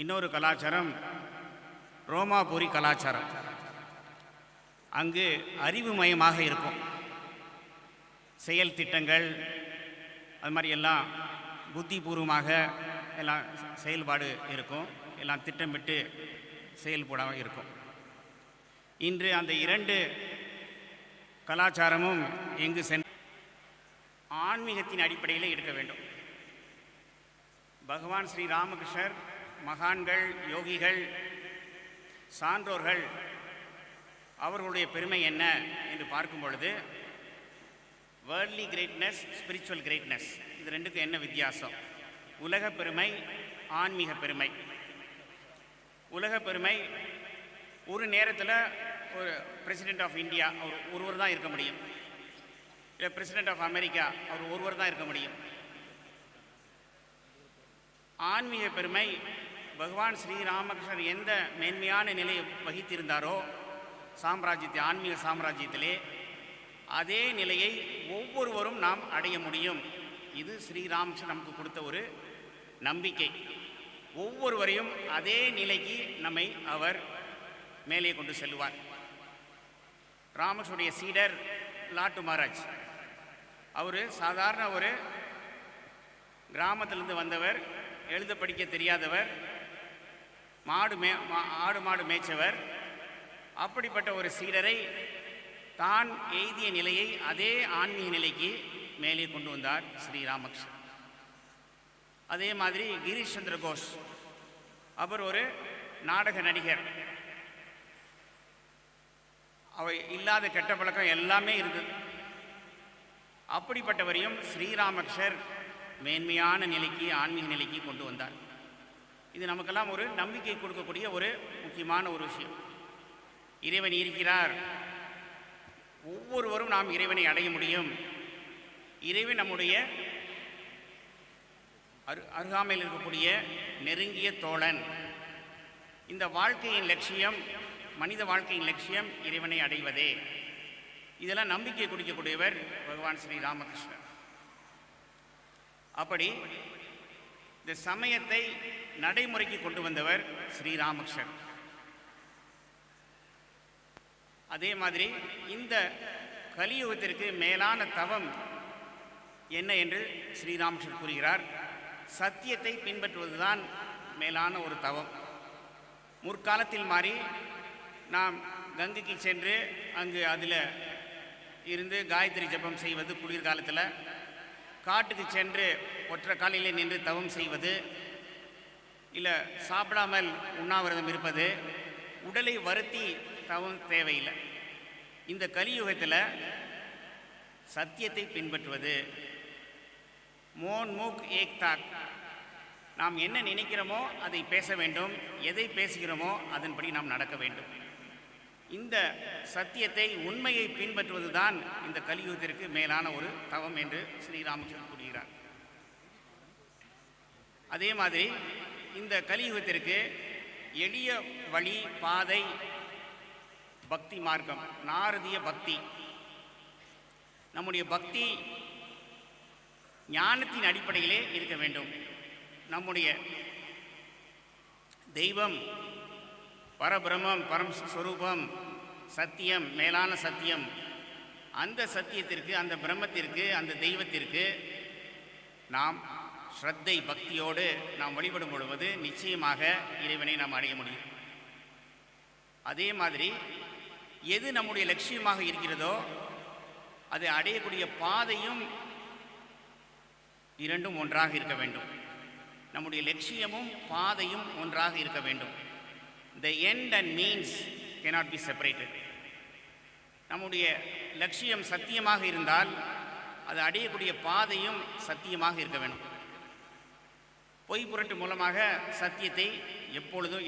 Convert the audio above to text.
இன்னொரு கலாச்சாரம் ரோமாபுரி கலாச்சாரம். அங்கு அறிவுமயமாக இருக்கும். செயல் திட்டங்கள் அது மாதிரி எல்லாம் புத்திபூர்வமாக எல்லாம் செயல்பாடு இருக்கும். எல்லாம் திட்டமிட்டு செயல்பட இருக்கும். இன்று அந்த இரண்டு கலாச்சாரமும் எங்கு சென்று ஆன்மீகத்தின் அடிப்படையில் எடுக்க வேண்டும். பகவான் ஸ்ரீ ராமகிருஷ்ணர், மகான்கள், யோகிகள், சான்றோர்கள் அவர்களுடைய பெருமை என்ன என்று பார்க்கும் பொழுது, வேர்ல்ட்லி கிரேட்னஸ், ஸ்பிரிச்சுவல் கிரேட்னஸ், இது ரெண்டுக்கும் என்ன வித்தியாசம்? உலக பெருமை, ஆன்மீக பெருமை. உலக பெருமை, ஒரு நேரத்தில் ஒரு பிரசிடெண்ட் ஆஃப் இந்தியா ஒருவர் தான் இருக்க முடியும். இல்லை பிரசிடெண்ட் ஆஃப் அமெரிக்கா அவர் ஒருவர் தான் இருக்க முடியும். ஆன்மீக பெருமை, பகவான் ஸ்ரீராமகிருஷ்ணர் எந்த மேன்மையான நிலையை வகித்திருந்தாரோ சாம்ராஜ்யத்தை, ஆன்மீக சாம்ராஜ்யத்திலே, அதே நிலையை ஒவ்வொருவரும் நாம் அடைய முடியும். இது ஸ்ரீராமகிருஷ்ணர் நமக்கு கொடுத்த ஒரு நம்பிக்கை. ஒவ்வொருவரையும் அதே நிலைக்கு நம்மை அவர் மேலே கொண்டு செல்வார். ராமகிருஷ்ணருடைய சீடர் லாட்டு மகாராஜ், அவர் சாதாரண ஒரு கிராமத்திலிருந்து வந்தவர், எழுத படிக்க தெரியாதவர், ஆடு மாடு மேய்ச்சவர். அப்படிப்பட்ட ஒரு சீடரை தான் எய்திய நிலையை அதே ஆன்மீக நிலைக்கு மேலே கொண்டு வந்தார் ஸ்ரீராமகிருஷ்ணர். அதே மாதிரி கிரீஷ் சந்திர கோஷ், அவர் ஒரு நாடக நடிகர். அவர் இல்லாத கெட்ட பழக்கம் எல்லாமே இருந்தது. அப்படிப்பட்டவரையும் ஸ்ரீராமகிருஷ்ணர் மேன்மையான நிலைக்கு, ஆன்மீக நிலைக்கு கொண்டு வந்தார். இது நமக்கெல்லாம் ஒரு நம்பிக்கை கொடுக்கக்கூடிய ஒரு முக்கியமான ஒரு விஷயம். இறைவன் இருக்கிறார், ஒவ்வொருவரும் நாம் இறைவனை அடைய முடியும். இறைவன் நம்முடைய அருகாமையில் இருக்கக்கூடிய நெருங்கிய தோழன். இந்த வாழ்க்கையின் லட்சியம், மனித வாழ்க்கையின் லட்சியம் இறைவனை அடைவதே. இதெல்லாம் நம்பிக்கை கொடுக்கக்கூடியவர் பகவான் ஸ்ரீ ராமகிருஷ்ணர். அப்படி இந்த சமயத்தை நடைமுறைக்கு கொண்டு வந்தவர் ஸ்ரீராமகிருஷ்ணர். அதே மாதிரி இந்த கலியுகத்திற்கு மேலான தவம் என்ன என்று ஸ்ரீராமகிருஷ்ணர் கூறுகிறார். சத்தியத்தை பின்பற்றுவதுதான் மேலான ஒரு தவம். முற்காலத்தில் மாறி நாம் கங்கைக்கு சென்று அங்கு அதில் இருந்து காயத்ரி ஜபம் செய்வது குளிர்காலத்தில், காட்டுக்கு சென்று ஒற்றை காலையில் நின்று தவம் செய்வது, இல்லை சாப்பிடாமல் உண்ணாவிரதம் இருப்பது, உடலை வருத்தி தவம் தேவையில்லை. இந்த கலியுகத்தில் சத்தியத்தை பின்பற்றுவது, மோன் மூக் ஏக் தாக், நாம் என்ன நினைக்கிறோமோ அதை பேச வேண்டும், எதை பேசுகிறோமோ அதன்படி நாம் நடக்க வேண்டும். இந்த சத்தியத்தை, உண்மையை பின்பற்றுவது தான் இந்த கலியுகத்திற்கு மேலான ஒரு தவம் என்று ஸ்ரீராமகிருஷ்ணர் கூறுகிறார். அதே மாதிரி இந்த கலியுகத்திற்கு எளிய வழி, பாதை, பக்தி மார்க்கம், நாரதிய பக்தி. நம்முடைய பக்தி ஞானத்தின் அடிப்படையிலே இருக்க வேண்டும். நம்முடைய தெய்வம் பரபிரமம், பரம்ஸ்வரூபம், சத்தியம், மேலான சத்தியம். அந்த சத்தியத்திற்கு, அந்த பிரம்மத்திற்கு, அந்த தெய்வத்திற்கு நாம் ஸ்ரத்தை, பக்தியோடு நாம் வழிபடும் பொழுது நிச்சயமாக இறைவனை நாம் அடைய முடியும். அதே மாதிரி எது நம்முடைய லட்சியமாக இருக்கிறதோ அதை அடையக்கூடிய பாதையும் இரண்டும் ஒன்றாக இருக்க வேண்டும். நம்முடைய லட்சியமும் பாதையும் ஒன்றாக இருக்க வேண்டும். The end and means cannot be separated. நம்முடைய லட்சியம் சத்தியமாக இருந்தால் அது அடையக்கூடிய பாதையும் சத்தியமாக இருக்க வேண்டும். பொய் புரட்டு மூலமாக சத்தியத்தை எப்பொழுதும்